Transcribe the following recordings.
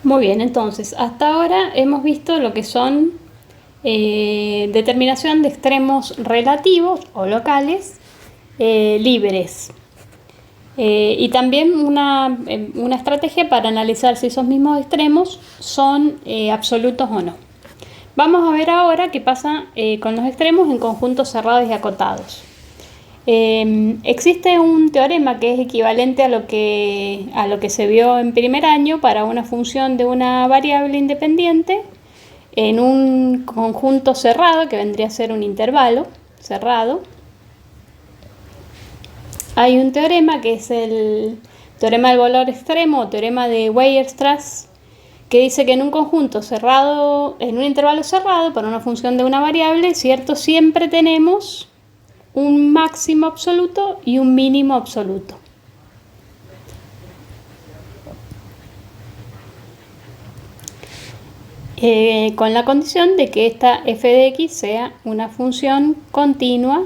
Muy bien, entonces, hasta ahora hemos visto lo que son determinación de extremos relativos o locales libres. Y también una estrategia para analizar si esos mismos extremos son absolutos o no. Vamos a ver ahora qué pasa con los extremos en conjuntos cerrados y acotados. Existe un teorema que es equivalente a lo que se vio en primer año para una función de una variable independiente en un conjunto cerrado, que vendría a ser un intervalo cerrado. Hay un teorema que es el teorema del valor extremo o teorema de Weierstrass, que dice que en un conjunto cerrado, en un intervalo cerrado para una función de una variable, ¿cierto? Siempre tenemos un máximo absoluto y un mínimo absoluto. Con la condición de que esta f de x sea una función continua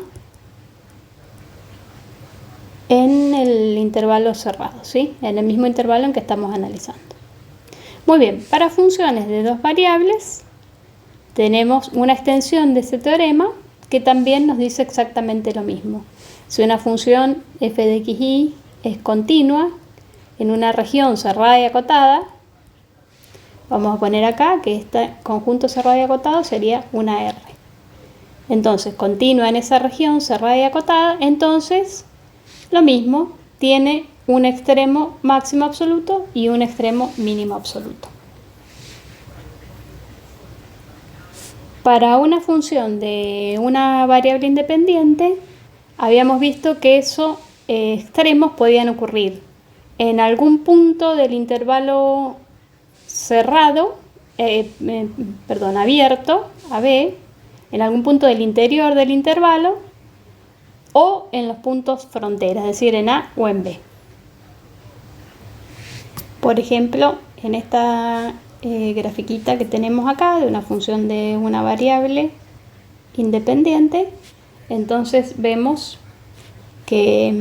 en el intervalo cerrado, ¿sí? En el mismo intervalo en que estamos analizando. Muy bien, para funciones de dos variables tenemos una extensión de ese teorema que también nos dice exactamente lo mismo. Si una función f de xy es continua en una región cerrada y acotada, vamos a poner acá que este conjunto cerrado y acotado sería una R. Entonces, continua en esa región cerrada y acotada, entonces lo mismo, tiene un extremo máximo absoluto y un extremo mínimo absoluto. Para una función de una variable independiente, habíamos visto que esos extremos podían ocurrir en algún punto del intervalo cerrado, abierto, AB, en algún punto del interior del intervalo, o en los puntos frontera, es decir, en A o en B. Por ejemplo, en esta grafiquita que tenemos acá de una función de una variable independiente, entonces vemos que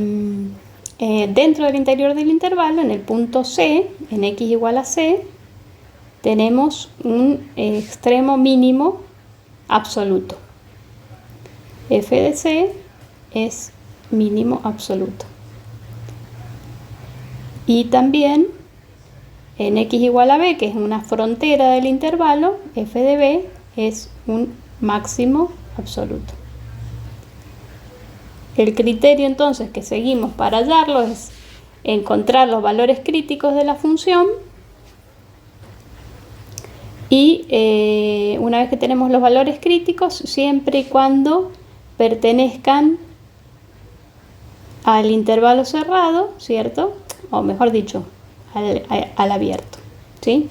dentro del interior del intervalo, en el punto C, en x igual a c, tenemos un extremo mínimo absoluto. F de c es mínimo absoluto. Y también en x igual a b, que es una frontera del intervalo, f de b es un máximo absoluto. El criterio entonces que seguimos para hallarlo es encontrar los valores críticos de la función y una vez que tenemos los valores críticos, siempre y cuando pertenezcan al intervalo cerrado, ¿cierto? O mejor dicho, al abierto, ¿sí?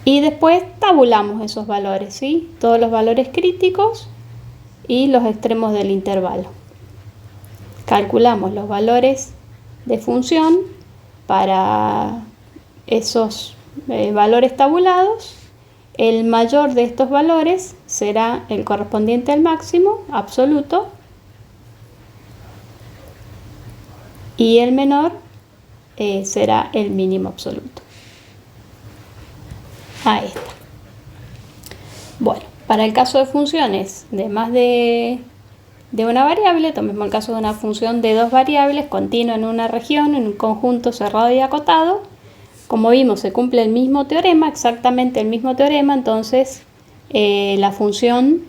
Y después tabulamos esos valores, ¿sí? Todos los valores críticos y los extremos del intervalo. Calculamos los valores de función para esos valores tabulados. El mayor de estos valores será el correspondiente al máximo absoluto y el menor será el mínimo absoluto. Ahí está. Bueno, para el caso de funciones de más de una variable, tomemos el caso de una función de dos variables continua en una región, en un conjunto cerrado y acotado. Como vimos, se cumple el mismo teorema, exactamente el mismo teorema, entonces la función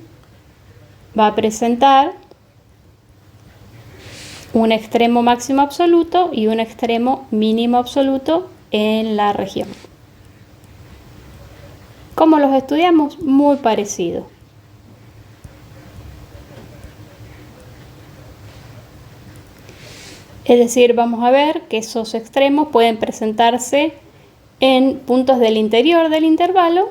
va a presentar un extremo máximo absoluto y un extremo mínimo absoluto en la región. ¿Cómo los estudiamos? Muy parecido. Es decir, vamos a ver que esos extremos pueden presentarse en puntos del interior del intervalo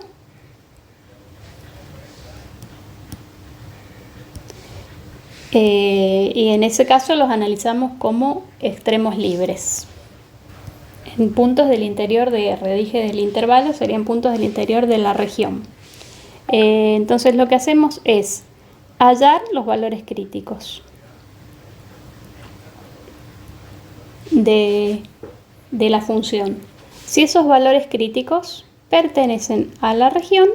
y en ese caso los analizamos como extremos libres. En puntos del interior de R, dije del intervalo, serían puntos del interior de la región. Entonces lo que hacemos es hallar los valores críticos. de la función. Si esos valores críticos pertenecen a la región,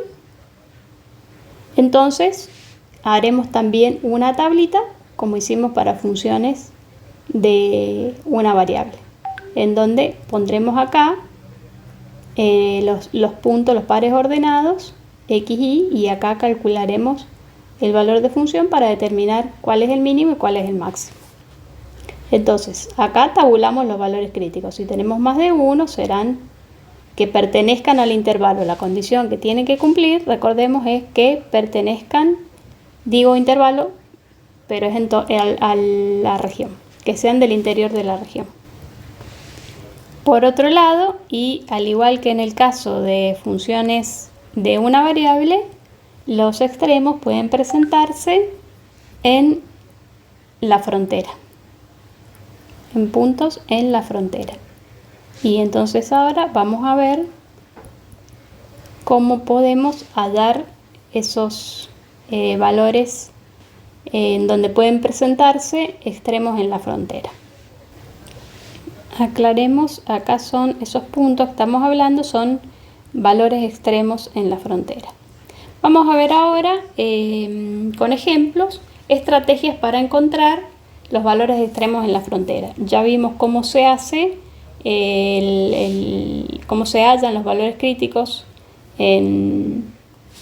entonces haremos también una tablita, como hicimos para funciones de una variable, en donde pondremos acá los puntos, los pares ordenados, x, y acá calcularemos el valor de función para determinar cuál es el mínimo y cuál es el máximo. Entonces, acá tabulamos los valores críticos. Si tenemos más de uno, serán que pertenezcan al intervalo. La condición que tienen que cumplir, recordemos, es que pertenezcan, digo intervalo, pero es a la región, que sean del interior de la región. Por otro lado, y al igual que en el caso de funciones de una variable, los extremos pueden presentarse en la frontera, en puntos en la frontera. Y entonces ahora vamos a ver cómo podemos hallar esos valores en donde pueden presentarse extremos en la frontera. Aclaremos, acá son esos puntos que estamos hablando, son valores extremos en la frontera. Vamos a ver ahora con ejemplos estrategias para encontrar los valores extremos en la frontera. Ya vimos cómo se hace, cómo se hallan los valores críticos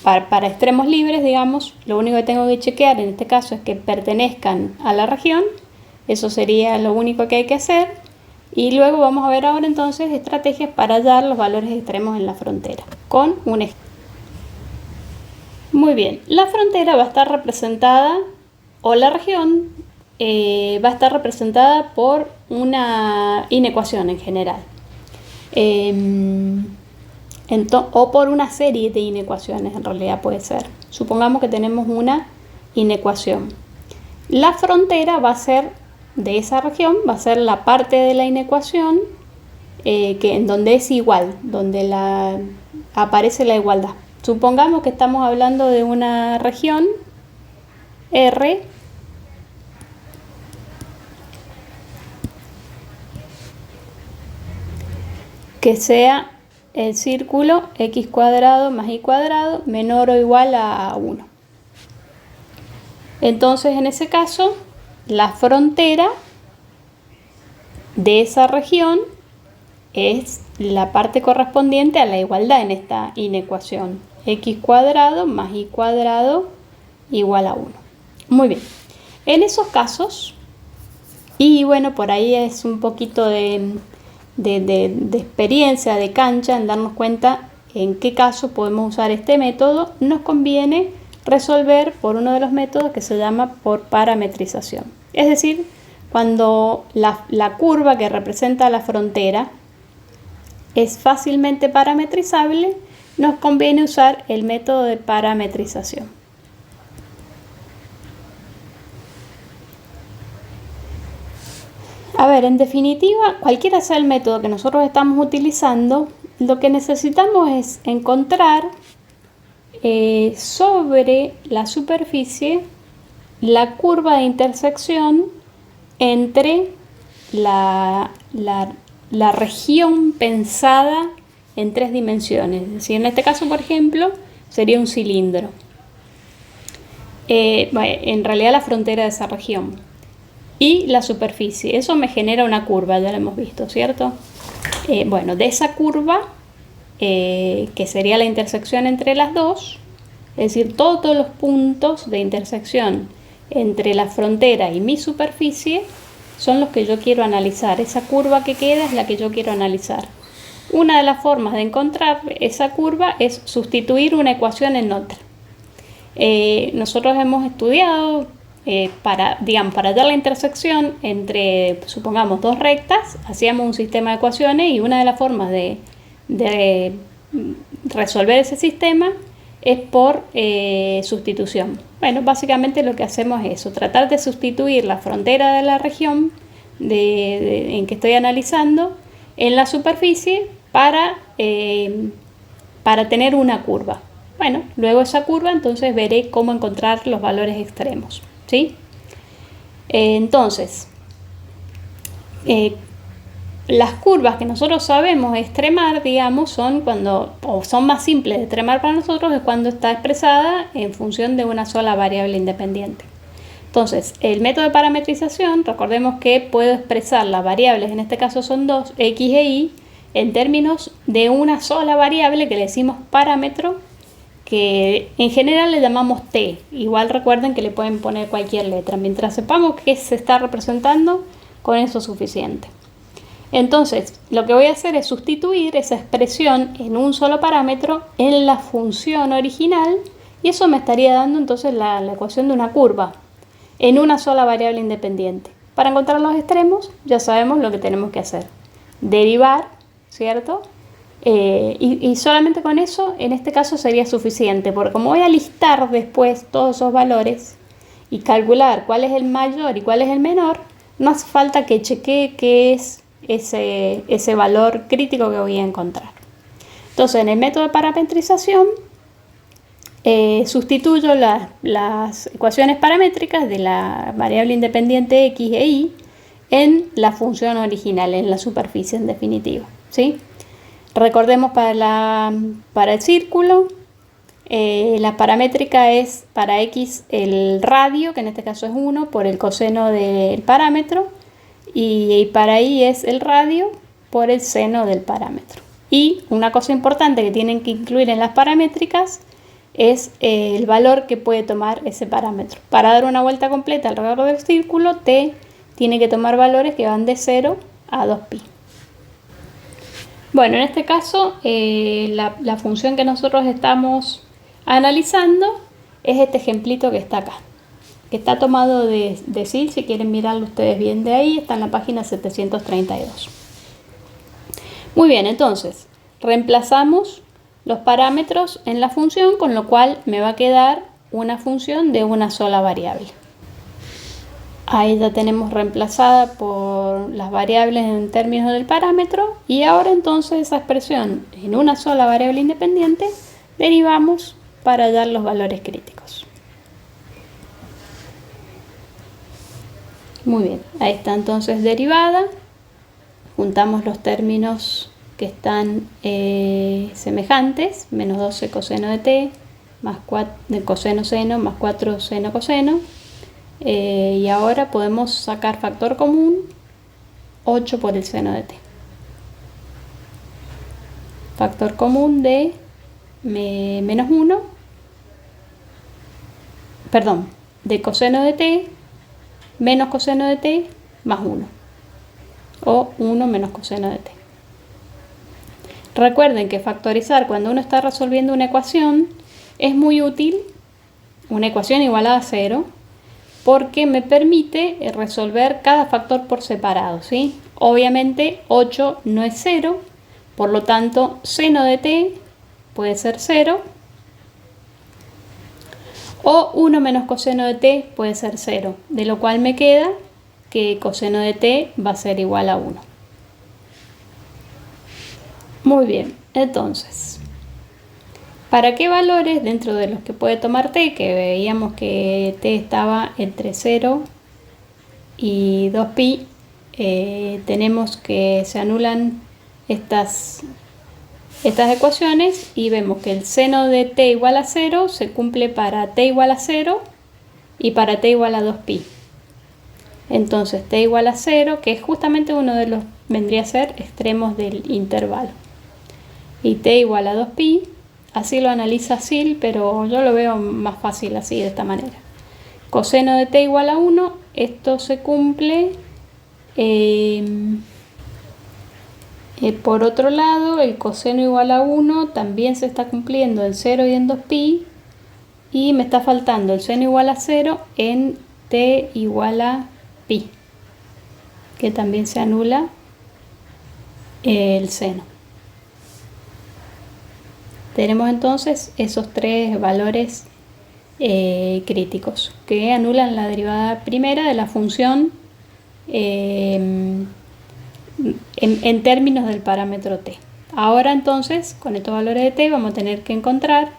para extremos libres, digamos. Lo único que tengo que chequear en este caso es que pertenezcan a la región. Eso sería lo único que hay que hacer. Y luego vamos a ver ahora entonces estrategias para hallar los valores extremos en la frontera con un ejemplo. Muy bien, la frontera va a estar representada, o la región va a estar representada por una inecuación en general, o por una serie de inecuaciones, en realidad puede ser. Supongamos que tenemos una inecuación. La frontera va a ser de esa región, va a ser la parte de la inecuación en donde es igual, donde aparece la igualdad. Supongamos que estamos hablando de una región R que sea el círculo x cuadrado más y cuadrado menor o igual a 1. Entonces, en ese caso, la frontera de esa región es la parte correspondiente a la igualdad en esta inecuación. X cuadrado más y cuadrado igual a 1. Muy bien. En esos casos, y bueno, por ahí es un poquito de experiencia, de cancha, en darnos cuenta en qué caso podemos usar este método, nos conviene resolver por uno de los métodos que se llama por parametrización. Es decir, cuando la curva que representa la frontera es fácilmente parametrizable, nos conviene usar el método de parametrización. A ver, en definitiva, cualquiera sea el método que nosotros estamos utilizando, lo que necesitamos es encontrar sobre la superficie la curva de intersección entre la región pensada en 3 dimensiones. Es decir, en este caso, por ejemplo, sería un cilindro. En realidad la frontera de esa región. Y la superficie. Eso me genera una curva, ya lo hemos visto, ¿cierto? Bueno, de esa curva, que sería la intersección entre las dos, es decir, todos los puntos de intersección entre la frontera y mi superficie son los que yo quiero analizar. Esa curva que queda es la que yo quiero analizar. Una de las formas de encontrar esa curva es sustituir una ecuación en otra. Nosotros hemos estudiado para hallar la intersección entre, supongamos, dos rectas, hacíamos un sistema de ecuaciones, y una de las formas de resolver ese sistema es por sustitución. Bueno, básicamente lo que hacemos es eso, tratar de sustituir la frontera de la región en que estoy analizando en la superficie para tener una curva. Bueno, luego esa curva, entonces veré cómo encontrar los valores extremos, ¿sí? Entonces, Las curvas que nosotros sabemos extremar, digamos, son cuando, o son más simples de extremar para nosotros, es cuando está expresada en función de una sola variable independiente. Entonces, el método de parametrización, recordemos que puedo expresar las variables, en este caso son dos, x e y, en términos de una sola variable que le decimos parámetro, que en general le llamamos t. Igual recuerden que le pueden poner cualquier letra. Mientras sepamos qué se está representando, con eso es suficiente. Entonces, lo que voy a hacer es sustituir esa expresión en un solo parámetro en la función original, y eso me estaría dando entonces la ecuación de una curva en una sola variable independiente. Para encontrar los extremos ya sabemos lo que tenemos que hacer. Derivar, ¿cierto? Y solamente con eso, en este caso, sería suficiente, porque como voy a listar después todos esos valores y calcular cuál es el mayor y cuál es el menor, no hace falta que chequee qué es ese valor crítico que voy a encontrar. Entonces, en el método de parametrización, sustituyo las ecuaciones paramétricas de la variable independiente x e y en la función original, en la superficie en definitiva, ¿sí? Recordemos para el círculo, la paramétrica es para x el radio, que en este caso es 1, por el coseno del parámetro, y para y es el radio por el seno del parámetro. Y una cosa importante que tienen que incluir en las paramétricas es el valor que puede tomar ese parámetro. Para dar una vuelta completa alrededor del círculo, t tiene que tomar valores que van de 0 a 2pi. Bueno, en este caso, la función que nosotros estamos analizando es este ejemplito que está acá, que está tomado de SIL. Si quieren mirarlo ustedes bien de ahí, está en la página 732. Muy bien, entonces, reemplazamos los parámetros en la función, con lo cual me va a quedar una función de una sola variable. Ahí ya tenemos reemplazada por las variables en términos del parámetro, y ahora entonces esa expresión en una sola variable independiente derivamos para hallar los valores críticos. Muy bien, ahí está entonces derivada. Juntamos los términos que están semejantes, menos 12 coseno de t, más 4 de coseno seno, más 4 seno coseno. Y ahora podemos sacar factor común, 8 por el seno de t. Factor común de menos 1, perdón, de coseno de t menos coseno de t más 1, o 1 menos coseno de t. Recuerden que factorizar cuando uno está resolviendo una ecuación es muy útil, una ecuación igualada a 0, porque me permite resolver cada factor por separado, ¿sí? Obviamente 8 no es 0, por lo tanto seno de t puede ser 0, o 1 menos coseno de t puede ser 0, de lo cual me queda que coseno de t va a ser igual a 1. Muy bien, entonces, ¿para qué valores dentro de los que puede tomar t? Que veíamos que t estaba entre 0 y 2pi, tenemos que se anulan estas ecuaciones, y vemos que el seno de t igual a 0 se cumple para t igual a 0 y para t igual a 2pi. Entonces t igual a 0, que es justamente uno de los, vendría a ser extremos del intervalo, y t igual a 2pi, así lo analiza SIL, pero yo lo veo más fácil así, de esta manera. Coseno de t igual a 1, esto se cumple. Por otro lado, el coseno igual a 1 también se está cumpliendo en 0 y en 2pi, y me está faltando el seno igual a 0 en t igual a pi, que también se anula el seno. Tenemos entonces esos tres valores críticos que anulan la derivada primera de la función en términos del parámetro t. Ahora entonces, con estos valores de t vamos a tener que encontrar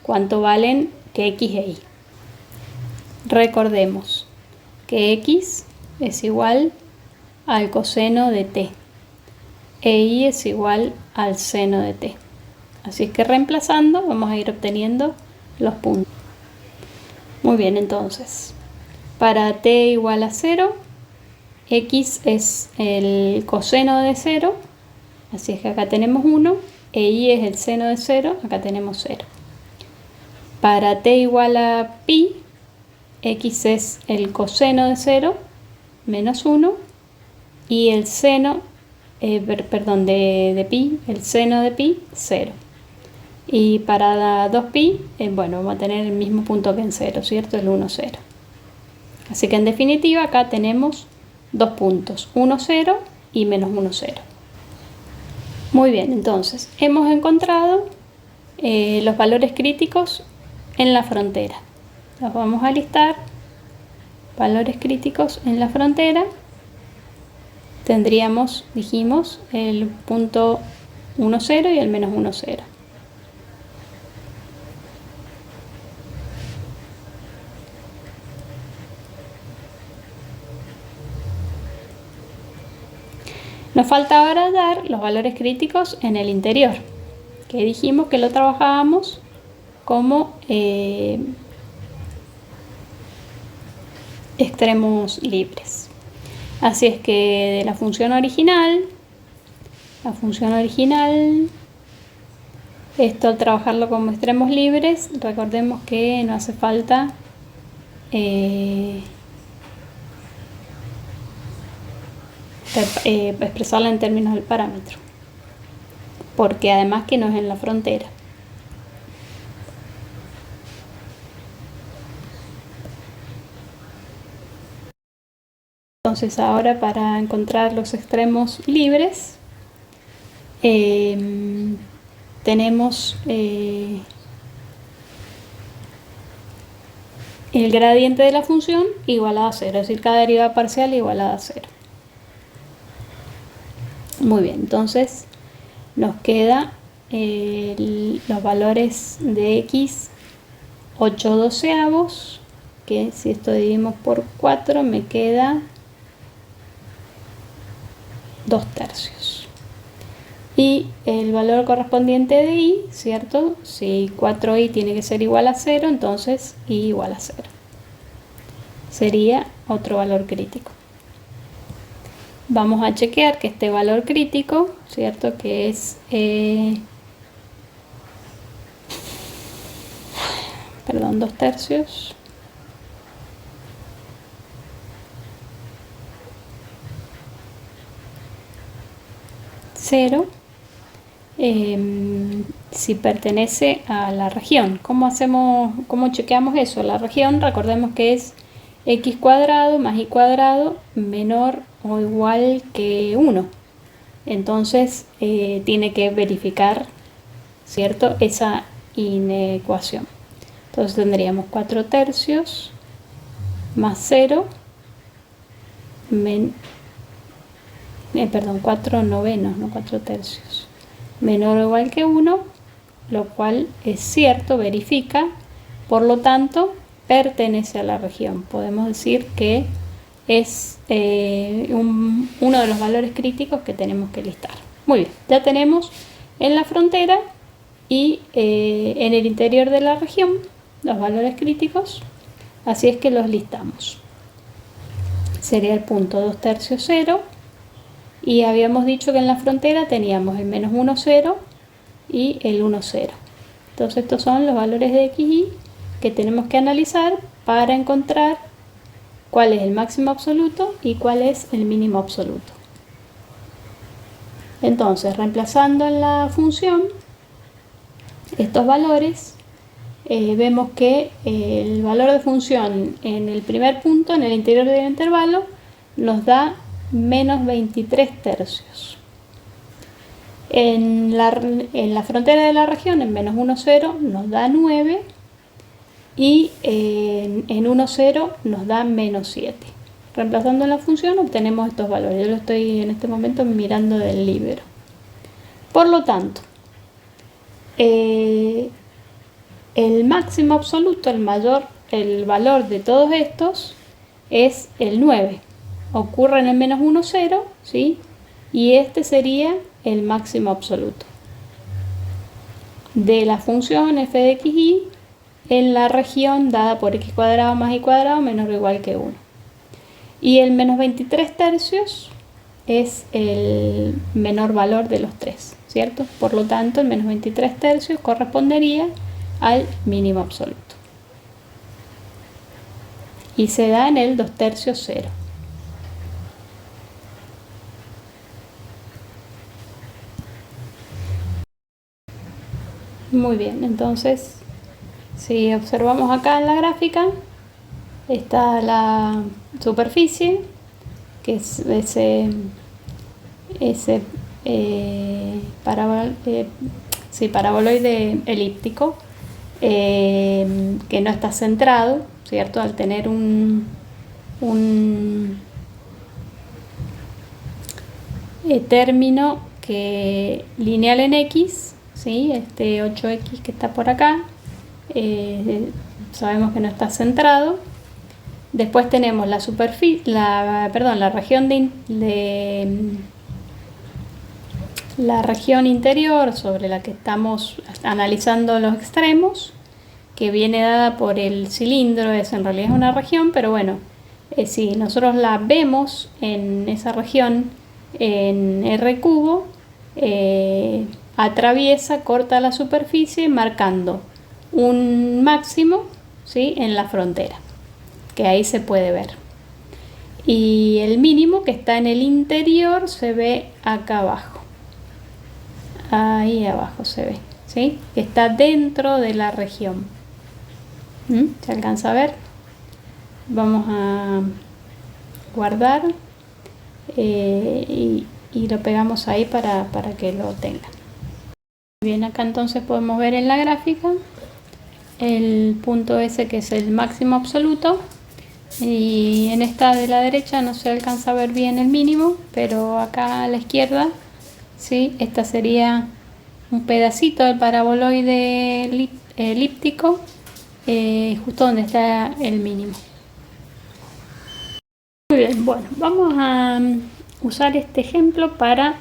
cuánto valen que x e y. Recordemos que x es igual al coseno de t, e y es igual al seno de t. Así es que reemplazando vamos a ir obteniendo los puntos. Muy bien, entonces, para t igual a 0, x es el coseno de 0, así es que acá tenemos 1, e y es el seno de 0, acá tenemos 0. Para t igual a pi, x es el coseno de 0, menos 1, y el seno, de pi, el seno de pi, 0. Y para 2pi, bueno, vamos a tener el mismo punto que en 0, ¿cierto? El 1, 0. Así que en definitiva acá tenemos dos puntos, 1, 0 y menos 1, 0. Muy bien, entonces hemos encontrado los valores críticos en la frontera. Los vamos a listar. Valores críticos en la frontera. Tendríamos, dijimos, el punto 1, 0 y el menos 1, 0. Nos falta ahora dar los valores críticos en el interior, que dijimos que lo trabajábamos como extremos libres. Así es que de la función original, esto al trabajarlo como extremos libres, recordemos que no hace falta expresarla en términos del parámetro, porque además que no es en la frontera. Entonces ahora para encontrar los extremos libres tenemos el gradiente de la función igualado a 0, es decir, cada derivada parcial igualada a 0. Muy bien, entonces nos queda los valores de x 8/12, que si esto dividimos por 4 me queda 2/3. Y el valor correspondiente de y, ¿cierto? Si 4i tiene que ser igual a 0, entonces i igual a 0. Sería otro valor crítico. Vamos a chequear que este valor crítico, ¿cierto? Que es 2/3. 0, si pertenece a la región. ¿Cómo chequeamos eso? La región, recordemos que es x cuadrado más y cuadrado menor o igual que 1. Entonces tiene que verificar, ¿cierto?, esa inecuación. Entonces tendríamos 4/3 más 0 4/9, no 4/3, menor o igual que 1, lo cual es cierto, verifica, por lo tanto pertenece a la región. Podemos decir que es uno de los valores críticos que tenemos que listar. Muy bien, ya tenemos en la frontera y en el interior de la región los valores críticos, así es que los listamos. Sería el punto 2/3, 0, y habíamos dicho que en la frontera teníamos el menos 1, 0 y el 1, 0. Entonces estos son los valores de x y que tenemos que analizar para encontrar cuál es el máximo absoluto y cuál es el mínimo absoluto. Entonces, reemplazando en la función estos valores, vemos que el valor de función en el primer punto, en el interior del intervalo, nos da menos 23/3. En la frontera de la región, en menos 1, 0, nos da 9, y en 1, 0 nos da menos 7. Reemplazando en la función obtenemos estos valores. Yo lo estoy en este momento mirando del libro. Por lo tanto, el máximo absoluto, el valor de todos estos es el 9. Ocurre en el menos 1, 0, ¿sí? y este sería el máximo absoluto de la función f de x, y en la región dada por x cuadrado más y cuadrado menor o igual que 1. Y el menos 23 tercios es el menor valor de los tres, ¿cierto? Por lo tanto, el menos 23 tercios correspondería al mínimo absoluto. Y se da en el 2 tercios 0. Muy bien, entonces, si observamos acá en la gráfica, está la superficie, que es ese paraboloide elíptico, que no está centrado, ¿cierto? Al tener un término que lineal en x, ¿sí? Este 8x que está por acá, sabemos que no está centrado. Después tenemos la región interior sobre la que estamos analizando los extremos, que viene dada por el cilindro. En realidad es una región, pero bueno, si nosotros la vemos en esa región en R cubo, corta la superficie marcando un máximo, ¿sí?, en la frontera, que ahí se puede ver. Y el mínimo, que está en el interior, se ve acá abajo. Ahí abajo se ve, ¿sí? Que está dentro de la región. ¿Se alcanza a ver? Vamos a guardar y lo pegamos ahí para que lo tengan. Bien, acá entonces podemos ver en la gráfica el punto S, que es el máximo absoluto, y en esta de la derecha no se alcanza a ver bien el mínimo, pero acá a la izquierda, ¿sí?, esta sería un pedacito del paraboloide elíptico, justo donde está el mínimo. Muy bien, bueno, vamos a usar este ejemplo para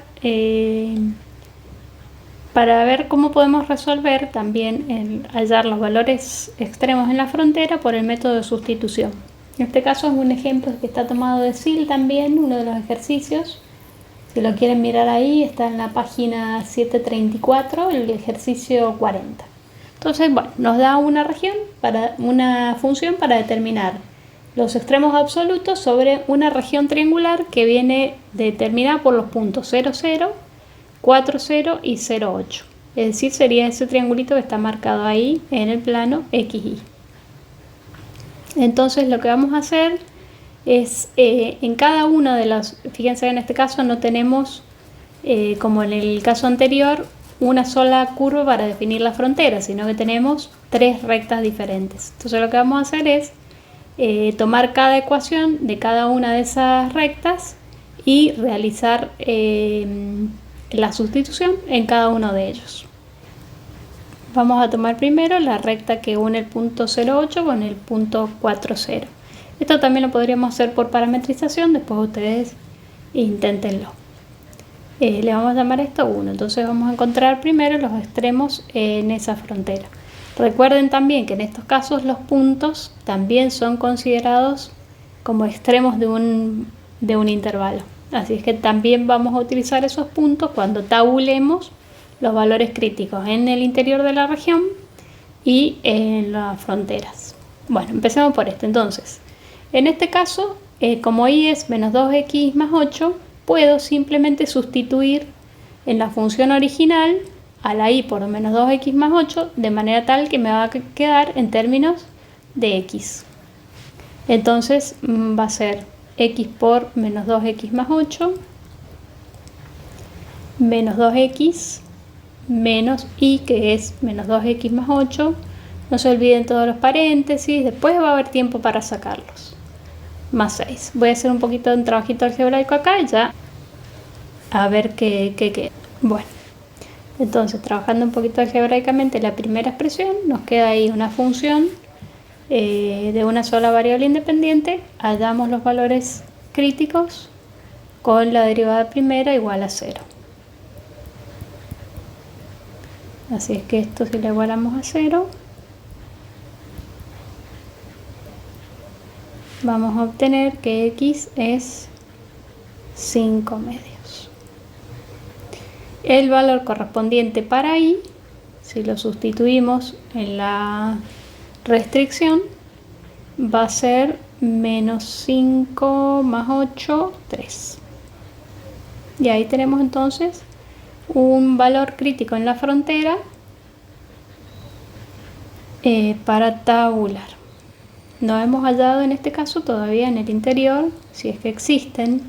ver cómo podemos resolver también hallar los valores extremos en la frontera por el método de sustitución. En este caso es un ejemplo que está tomado de SIL también, uno de los ejercicios. Si lo quieren mirar ahí, está en la página 734, el ejercicio 40. Entonces, bueno, nos da una función para determinar los extremos absolutos sobre una región triangular que viene determinada por los puntos 0, 0, 4, 0 y 0, 8. Es decir, sería ese triangulito que está marcado ahí en el plano XY. Entonces lo que vamos a hacer es, en cada una de las, fíjense, en este caso no tenemos, como en el caso anterior, una sola curva para definir la frontera, sino que tenemos tres rectas diferentes. Entonces lo que vamos a hacer es tomar cada ecuación de cada una de esas rectas y realizar la sustitución en cada uno de ellos. Vamos a tomar primero la recta que une el punto 0,8 con el punto 4,0. Esto también lo podríamos hacer por parametrización, después ustedes inténtenlo. Le vamos a llamar esto 1, entonces vamos a encontrar primero los extremos en esa frontera. Recuerden también que en estos casos los puntos también son considerados como extremos de un intervalo. Así es que también vamos a utilizar esos puntos cuando tabulemos los valores críticos en el interior de la región y en las fronteras. Bueno, empecemos por este. Entonces, en este caso, como y es menos 2x más 8, puedo simplemente sustituir en la función original a la y por menos 2x más 8, de manera tal que me va a quedar en términos de x. Entonces va a ser x por menos 2x más 8 menos 2x menos y, que es menos 2x más 8. No se olviden todos los paréntesis, después va a haber tiempo para sacarlos. Más 6. Voy a hacer un poquito de un trabajito algebraico acá y ya a ver qué queda. Bueno, entonces trabajando un poquito algebraicamente la primera expresión, nos queda ahí una función de una sola variable independiente. Hallamos los valores críticos con la derivada primera igual a 0. Así es que esto, si lo igualamos a 0, vamos a obtener que x es 5 medios. El valor correspondiente para y, si lo sustituimos en la restricción, va a ser menos 5 más 8, 3. Y ahí tenemos entonces un valor crítico en la frontera para tabular. No hemos hallado en este caso todavía en el interior, si es que existen,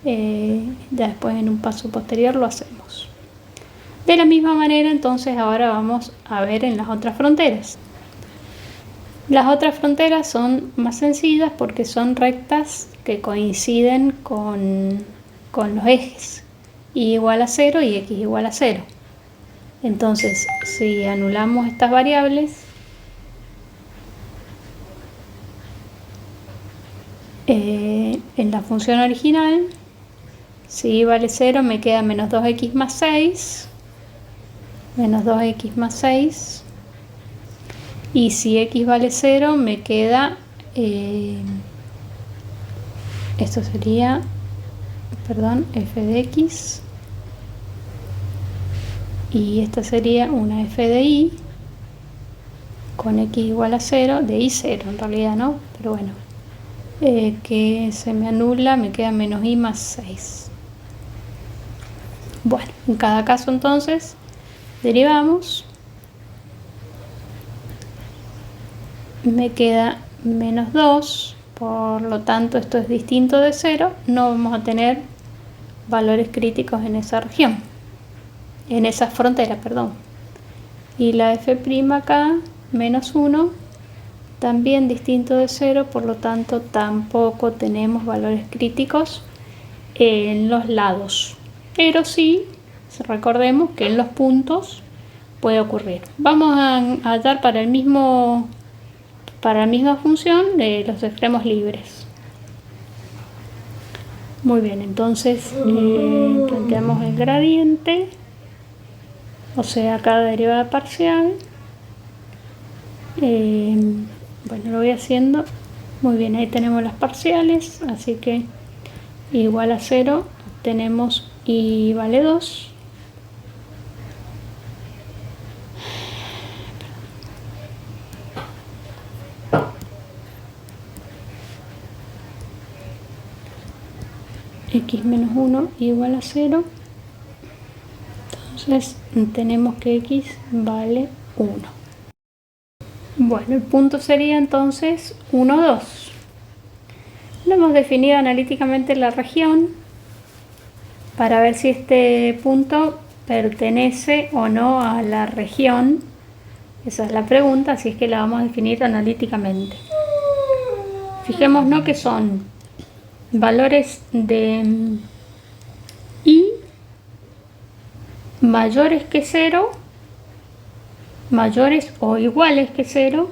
ya después en un paso posterior lo hacemos. De la misma manera, entonces ahora vamos a ver en las otras fronteras. Las otras fronteras son más sencillas porque son rectas que coinciden con los ejes y igual a 0 y x igual a 0. Entonces, si anulamos estas variables, en la función original, si y vale 0, me queda menos 2x más 6, menos 2x más 6, y si x vale 0, me queda, esto sería, f de x, y esta sería una f de y, con x igual a 0, de y 0 en realidad, ¿no? Pero bueno, que se me anula, me queda menos y más 6. Bueno, en cada caso entonces derivamos, me queda menos 2, por lo tanto esto es distinto de 0, no vamos a tener valores críticos en esa región, en esa frontera, perdón. Y la f' acá, menos 1, también distinto de 0, por lo tanto tampoco tenemos valores críticos en los lados. Pero sí, recordemos que en los puntos puede ocurrir. Vamos a hallar para la misma función los extremos libres. Muy bien, entonces planteamos el gradiente, o sea, cada derivada parcial. Bueno, lo voy haciendo. Muy bien, ahí tenemos las parciales, así que igual a 0, tenemos y vale 2. X menos 1 igual a 0. Entonces tenemos que x vale 1. Bueno, el punto sería entonces 1, 2. Lo hemos definido analíticamente la región para ver si este punto pertenece o no a la región. Esa es la pregunta, así es que la vamos a definir analíticamente. Fijémonos que son valores de y mayores que 0, mayores o iguales que 0,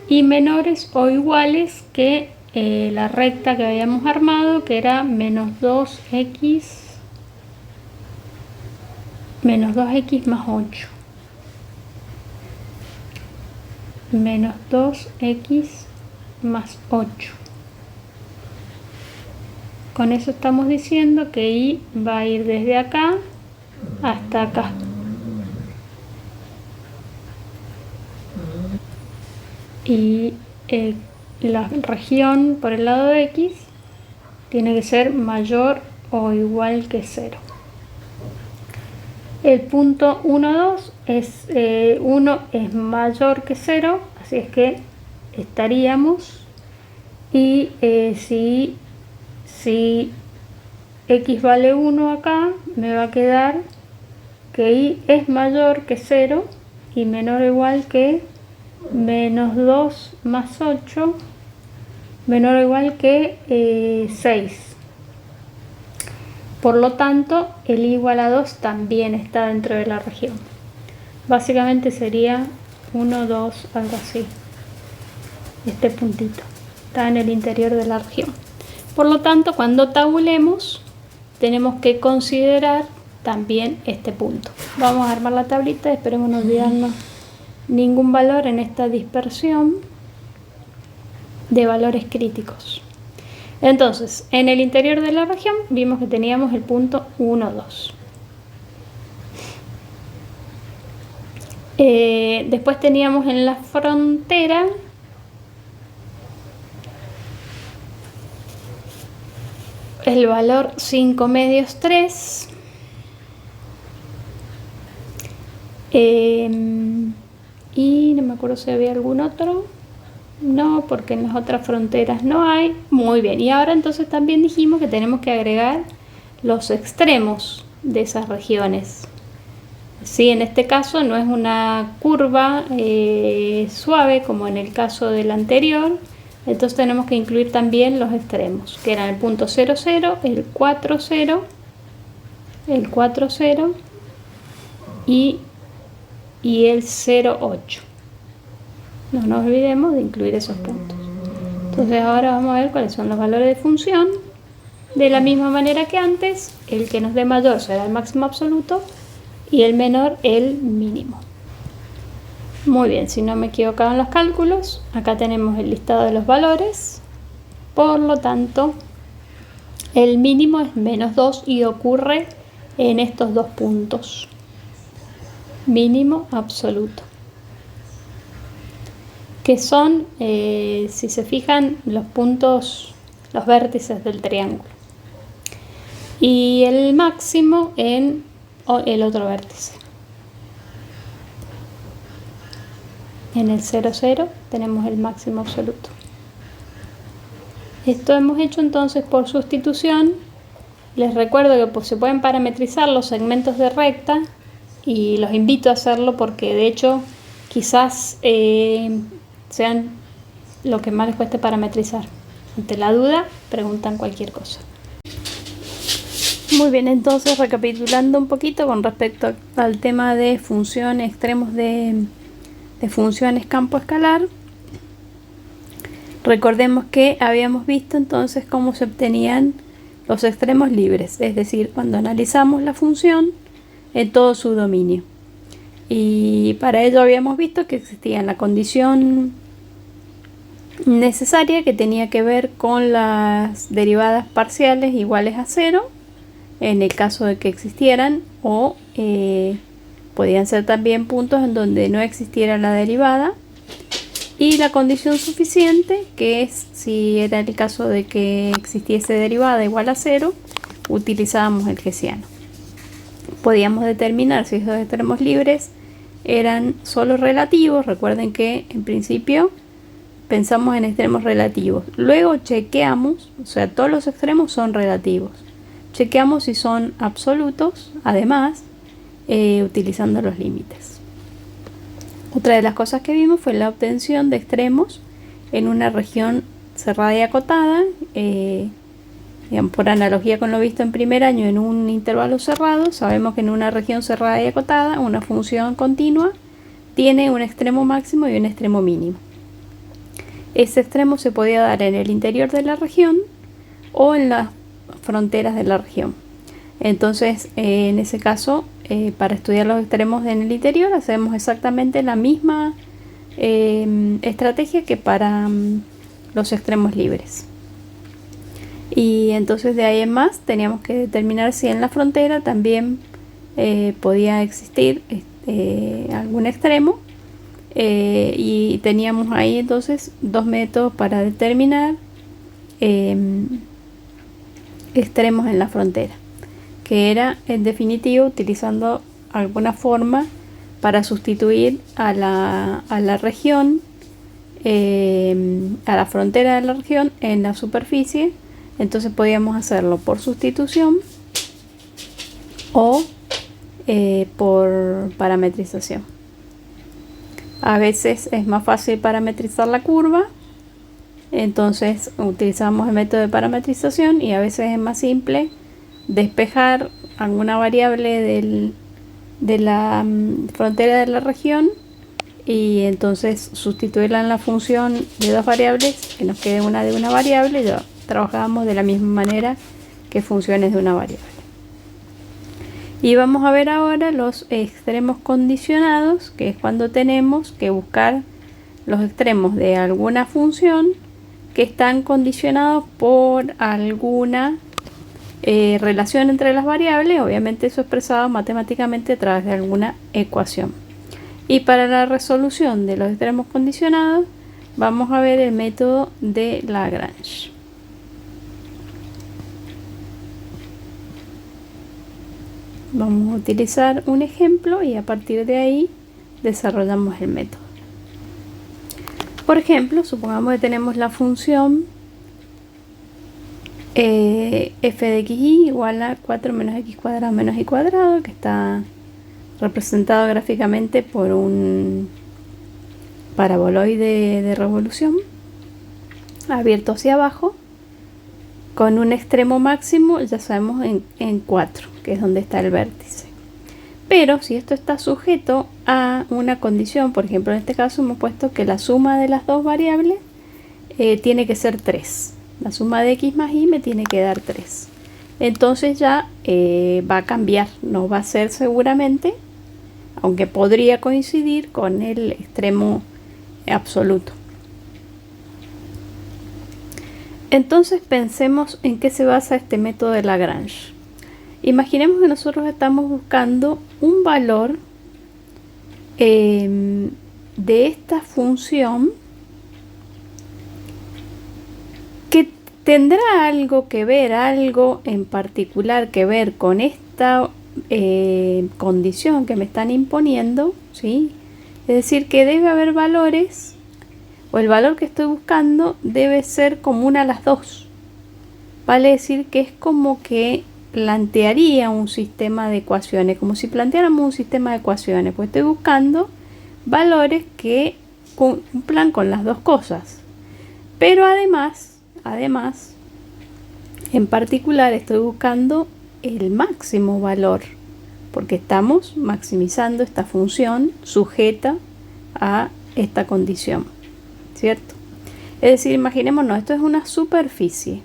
y menores o iguales que la recta que habíamos armado, que era menos 2x más 8. Menos 2x más 8. Con eso estamos diciendo que y va a ir desde acá hasta acá. Y la región por el lado de x tiene que ser mayor o igual que 0. El punto 1, 2 es 1 es mayor que 0, así es que estaríamos, y si x vale 1 acá, me va a quedar que y es mayor que 0 y menor o igual que menos 2 más 8, menor o igual que 6. Por lo tanto, el y igual a 2 también está dentro de la región. Básicamente sería 1, 2, algo así. Este puntito está en el interior de la región. Por lo tanto, cuando tabulemos, tenemos que considerar también este punto. Vamos a armar la tablita, esperemos no olvidarnos ningún valor en esta dispersión de valores críticos. Entonces, en el interior de la región vimos que teníamos el punto 1, 2. Después teníamos en la frontera el valor 5 medios 3. Y no me acuerdo si había algún otro. No, porque en las otras fronteras no hay. Muy bien, y ahora entonces también dijimos que tenemos que agregar los extremos de esas regiones. Sí, en este caso no es una curva suave como en el caso del anterior, entonces tenemos que incluir también los extremos, que eran el punto 0, 0, el 4, 0, el 4, 0 y el 0, 8. No nos olvidemos de incluir esos puntos. Entonces ahora vamos a ver cuáles son los valores de función. De la misma manera que antes, el que nos dé mayor será el máximo absoluto y el menor el mínimo. Muy bien, si no me he equivocado en los cálculos, acá tenemos el listado de los valores. Por lo tanto, el mínimo es menos 2 y ocurre en estos dos puntos. Mínimo absoluto. Que son, si se fijan, los puntos, los vértices del triángulo. Y el máximo en el otro vértice. En el 0, 0 tenemos el máximo absoluto. Esto hemos hecho entonces por sustitución. Les recuerdo que pues, se pueden parametrizar los segmentos de recta y los invito a hacerlo porque de hecho quizás sean lo que más les cueste parametrizar. Ante la duda, preguntan cualquier cosa. Muy bien, entonces recapitulando un poquito con respecto al tema de funciones, extremos de funciones campo escalar. Recordemos que habíamos visto entonces cómo se obtenían los extremos libres, es decir, cuando analizamos la función en todo su dominio. Y para ello habíamos visto que existía la condición necesaria que tenía que ver con las derivadas parciales iguales a 0 en el caso de que existieran, o podían ser también puntos en donde no existiera la derivada, y la condición suficiente, que es si era el caso de que existiese derivada igual a 0, utilizábamos el hessiano. Podíamos determinar si esos extremos libres eran solo relativos. Recuerden que en principio pensamos en extremos relativos, luego chequeamos, o sea, todos los extremos son relativos, chequeamos si son absolutos, además, utilizando los límites. Otra de las cosas que vimos fue la obtención de extremos en una región cerrada y acotada, por analogía con lo visto en primer año en un intervalo cerrado. Sabemos que en una región cerrada y acotada una función continua tiene un extremo máximo y un extremo mínimo. Ese extremo se podía dar en el interior de la región o en las fronteras de la región. Entonces, en ese caso, para estudiar los extremos en el interior, hacemos exactamente la misma estrategia que para los extremos libres. Y entonces de ahí en más teníamos que determinar si en la frontera también podía existir algún extremo. Y teníamos ahí entonces dos métodos para determinar extremos en la frontera, que era en definitiva utilizando alguna forma para sustituir a la región, a la frontera de la región en la superficie. Entonces podíamos hacerlo por sustitución o por parametrización. A veces es más fácil parametrizar la curva, entonces utilizamos el método de parametrización, y a veces es más simple despejar alguna variable de la frontera de la región y entonces sustituirla en la función de dos variables, que nos quede una de una variable. Y trabajábamos de la misma manera que funciones de una variable. Y vamos a ver ahora los extremos condicionados, que es cuando tenemos que buscar los extremos de alguna función que están condicionados por alguna relación entre las variables, obviamente eso expresado matemáticamente a través de alguna ecuación. Y para la resolución de los extremos condicionados vamos a ver el método de Lagrange. Vamos a utilizar un ejemplo y a partir de ahí desarrollamos el método. Por ejemplo, supongamos que tenemos la función f de xy igual a 4 menos x cuadrado menos y cuadrado, que está representado gráficamente por un paraboloide de revolución abierto hacia abajo con un extremo máximo, ya sabemos, en 4, que es donde está el vértice. Pero si esto está sujeto a una condición, por ejemplo en este caso hemos puesto que la suma de las dos variables tiene que ser 3. La suma de x más y me tiene que dar 3. Entonces ya va a cambiar, no va a ser seguramente, aunque podría coincidir con el extremo absoluto. Entonces pensemos en qué se basa este método de Lagrange. Imaginemos que nosotros estamos buscando un valor de esta función que tendrá algo que ver, algo en particular que ver con esta condición que me están imponiendo, ¿sí? Es decir, que debe haber valores, o el valor que estoy buscando debe ser común a las dos. Vale decir que es como que plantearía un sistema de ecuaciones, como si planteáramos un sistema de ecuaciones, pues estoy buscando valores que cumplan con las dos cosas. Pero además, en particular estoy buscando el máximo valor, porque estamos maximizando esta función sujeta a esta condición, ¿cierto? Es decir, imaginémonos, esto es una superficie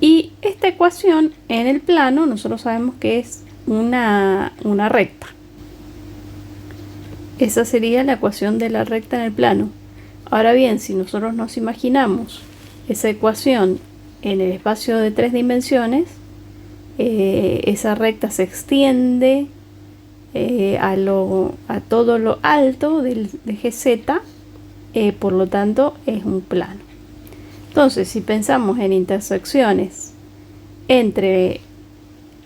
y esta ecuación en el plano nosotros sabemos que es una recta. Esa sería la ecuación de la recta en el plano. Ahora bien, si nosotros nos imaginamos esa ecuación en el espacio de 3 dimensiones, esa recta se extiende a todo lo alto de GZ, por lo tanto es un plano. Entonces, si pensamos en intersecciones entre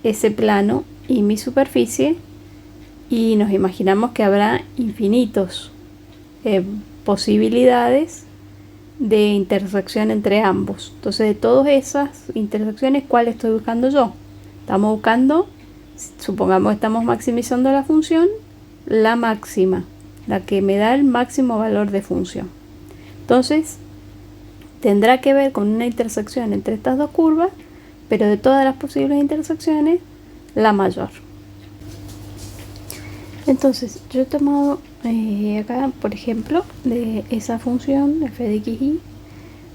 ese plano y mi superficie, y nos imaginamos que habrá infinitos posibilidades de intersección entre ambos. Entonces, de todas esas intersecciones, ¿cuál estoy buscando yo? Estamos buscando, supongamos que estamos maximizando la función, la máxima, la que me da el máximo valor de función. Entonces, tendrá que ver con una intersección entre estas dos curvas, pero de todas las posibles intersecciones, la mayor. Entonces, yo he tomado acá, por ejemplo, de esa función f de xy,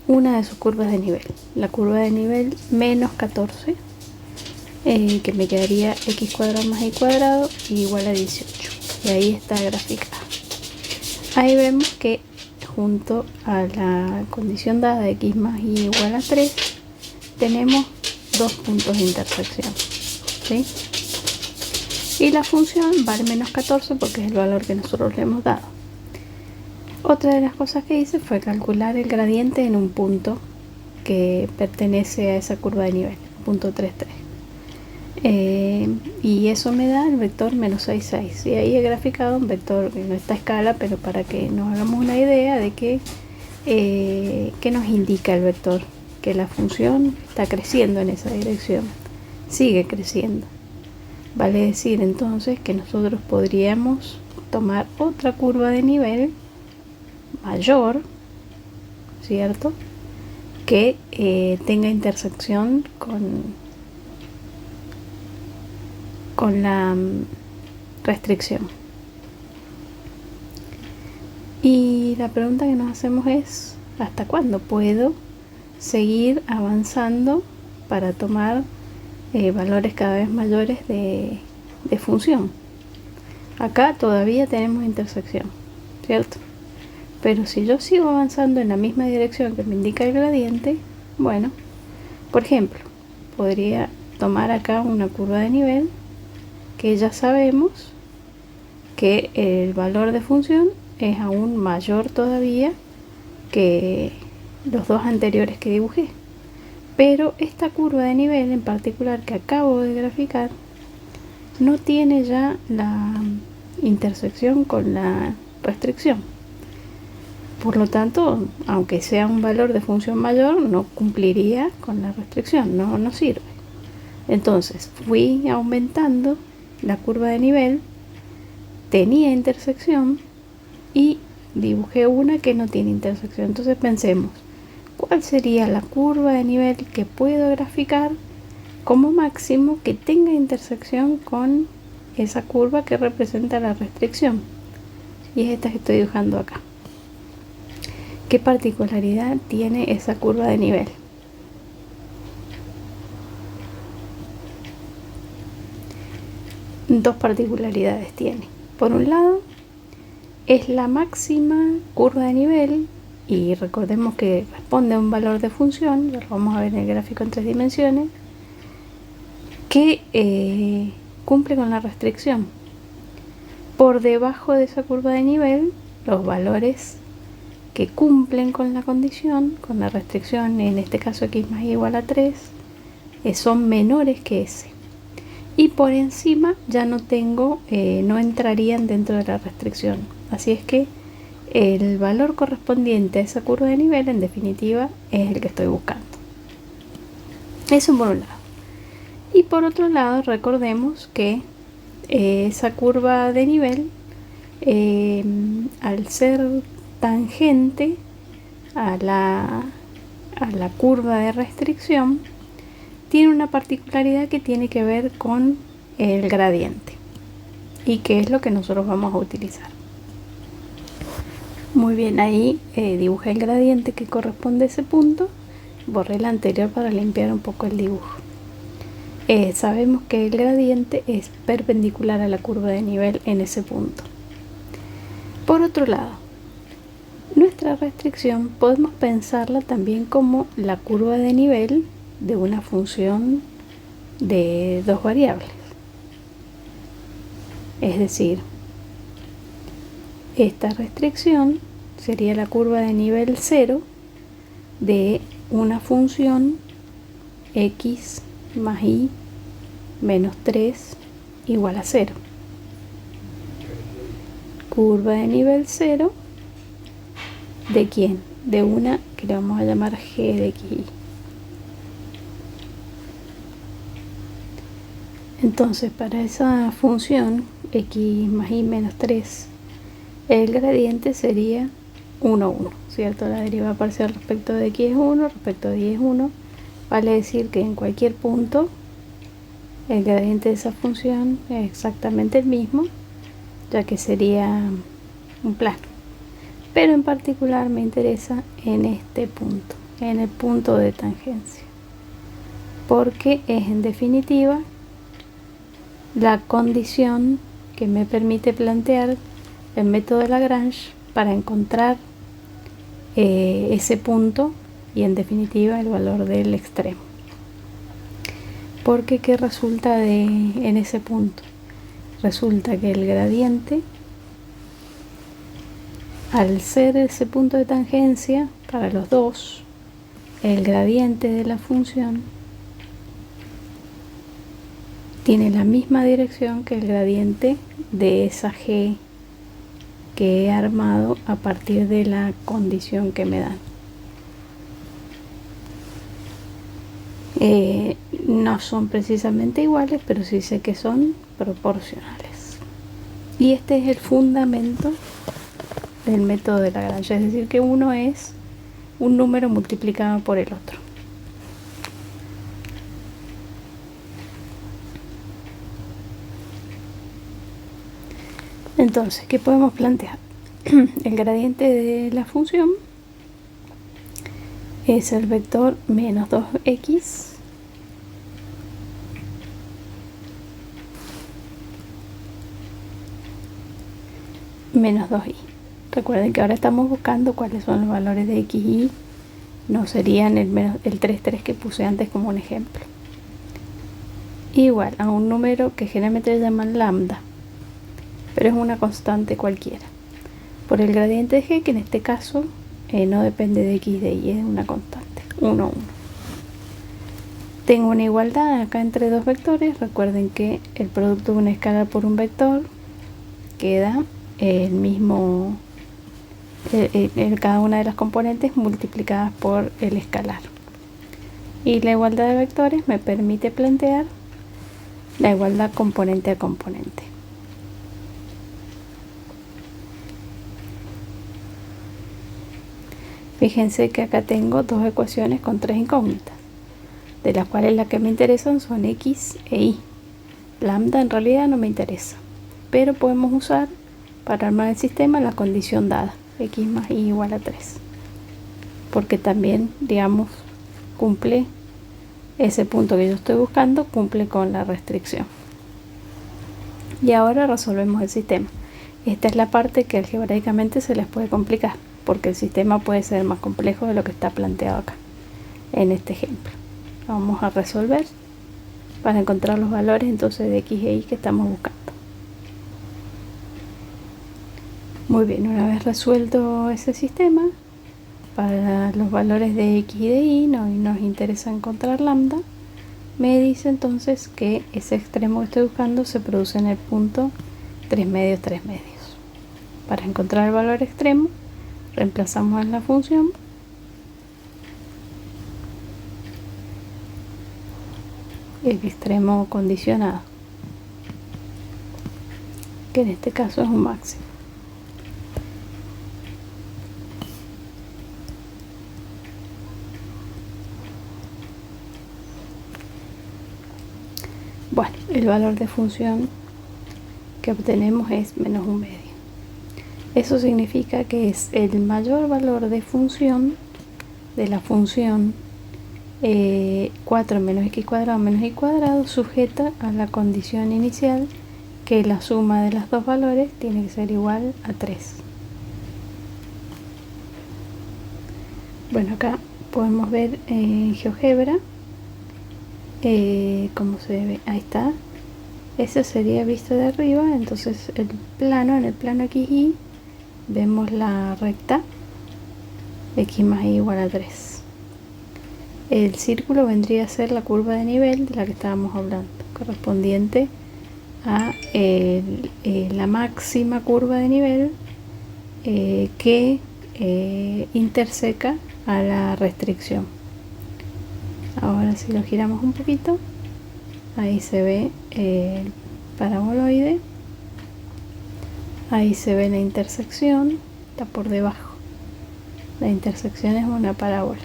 una de sus curvas de nivel. La curva de nivel menos 14, que me quedaría x cuadrado más y cuadrado igual a 18. Y ahí está graficada. Ahí vemos que junto a la condición dada de x más y igual a 3, tenemos dos puntos de intersección, ¿sí? Y la función vale menos 14 porque es el valor que nosotros le hemos dado. Otra de las cosas que hice fue calcular el gradiente en un punto que pertenece a esa curva de nivel, punto 3,3. Y eso me da el vector menos 6, 6. Y ahí he graficado un vector que no está a escala, pero para que nos hagamos una idea de que nos indica el vector, que la función está creciendo en esa dirección, sigue creciendo. Vale decir entonces que nosotros podríamos tomar otra curva de nivel mayor, ¿cierto? Que tenga intersección con la restricción. Y la pregunta que nos hacemos es, ¿hasta cuándo puedo seguir avanzando para tomar valores cada vez mayores de función. Acá todavía tenemos intersección, ¿cierto? Pero si yo sigo avanzando en la misma dirección que me indica el gradiente, bueno, por ejemplo, podría tomar acá una curva de nivel que ya sabemos que el valor de función es aún mayor todavía que los dos anteriores que dibujé. Pero esta curva de nivel en particular que acabo de graficar no tiene ya la intersección con la restricción. Por lo tanto, aunque sea un valor de función mayor, no cumpliría con la restricción, no sirve. Entonces fui aumentando la curva de nivel, tenía intersección y dibujé una que no tiene intersección. Entonces pensemos, ¿cuál sería la curva de nivel que puedo graficar como máximo que tenga intersección con esa curva que representa la restricción? Y es esta que estoy dibujando acá. ¿Qué particularidad tiene esa curva de nivel? Dos particularidades tiene. Por un lado, es la máxima curva de nivel, y recordemos que responde a un valor de función, lo vamos a ver en el gráfico en 3 dimensiones, que cumple con la restricción. Por debajo de esa curva de nivel, los valores que cumplen con la condición, con la restricción, en este caso x más y igual a 3, son menores que ese. Y por encima ya no tengo, no entrarían dentro de la restricción. Así es que el valor correspondiente a esa curva de nivel, en definitiva, es el que estoy buscando. Eso por un lado. Y por otro lado, recordemos que esa curva de nivel, al ser tangente a la curva de restricción, tiene una particularidad que tiene que ver con el gradiente, y que es lo que nosotros vamos a utilizar. Muy bien, ahí dibujé el gradiente que corresponde a ese punto, borré el anterior para limpiar un poco el dibujo. Sabemos que el gradiente es perpendicular a la curva de nivel en ese punto. Por otro lado, nuestra restricción podemos pensarla también como la curva de nivel de una función de dos variables. Es decir, esta restricción sería la curva de nivel 0 de una función x más y menos 3 igual a 0. Curva de nivel 0 de ¿quién? De una que le vamos a llamar g de x. Entonces, para esa función x más y menos 3, el gradiente sería 1, 1, ¿cierto? La derivada parcial respecto de x es 1, respecto de y es 1. Vale decir que en cualquier punto el gradiente de esa función es exactamente el mismo, ya que sería un plano. Pero en particular me interesa en este punto, en el punto de tangencia, porque es en definitiva la condición que me permite plantear el método de Lagrange para encontrar ese punto y en definitiva el valor del extremo. Porque ¿qué resulta en ese punto? Resulta que el gradiente, al ser ese punto de tangencia para los dos, el gradiente de la función tiene la misma dirección que el gradiente de esa g que he armado a partir de la condición que me dan. No son precisamente iguales, pero sí sé que son proporcionales. Y este es el fundamento del método de Lagrange, es decir, que uno es un número multiplicado por el otro. Entonces, ¿qué podemos plantear? El gradiente de la función es el vector menos 2x menos 2i. Recuerden que ahora estamos buscando cuáles son los valores de x y y, no serían el 3, 3 que puse antes como un ejemplo. Igual a un número que generalmente le llaman lambda, pero es una constante cualquiera, por el gradiente de g, que en este caso no depende de x de y, es una constante, 1, 1. Tengo una igualdad acá entre dos vectores. Recuerden que el producto de una escala por un vector queda el mismo, cada una de las componentes multiplicadas por el escalar. Y la igualdad de vectores me permite plantear la igualdad componente a componente. Fíjense que acá tengo dos ecuaciones con tres incógnitas, de las cuales las que me interesan son x e y. Lambda en realidad no me interesa, pero podemos usar para armar el sistema la condición dada, x más y igual a 3, porque también, digamos, cumple ese punto que yo estoy buscando, cumple con la restricción. Y ahora resolvemos el sistema. Esta es la parte que algebraicamente se les puede complicar, porque el sistema puede ser más complejo de lo que está planteado acá en este ejemplo. Vamos a resolver para encontrar los valores entonces de x e y que estamos buscando. Muy bien, una vez resuelto ese sistema, para los valores de x y de y nos interesa encontrar lambda. Me dice entonces que ese extremo que estoy buscando se produce en el punto 3 medios, 3 medios. Para encontrar el valor extremo, reemplazamos en la función el extremo condicionado, que en este caso es un máximo. Bueno, el valor de función que obtenemos es menos 1 medio. Eso significa que es el mayor valor de función de la función 4 menos x cuadrado menos y cuadrado, sujeta a la condición inicial, que la suma de los dos valores tiene que ser igual a 3. Bueno, acá podemos ver en GeoGebra cómo se ve. Ahí está. Eso sería visto de arriba. Entonces en el plano XY vemos la recta x más y igual a 3. El círculo vendría a ser la curva de nivel de la que estábamos hablando, correspondiente a la máxima curva de nivel que interseca a la restricción. Ahora si lo giramos un poquito, ahí se ve el paraboloide, ahí se ve la intersección, está por debajo. La intersección es una parábola.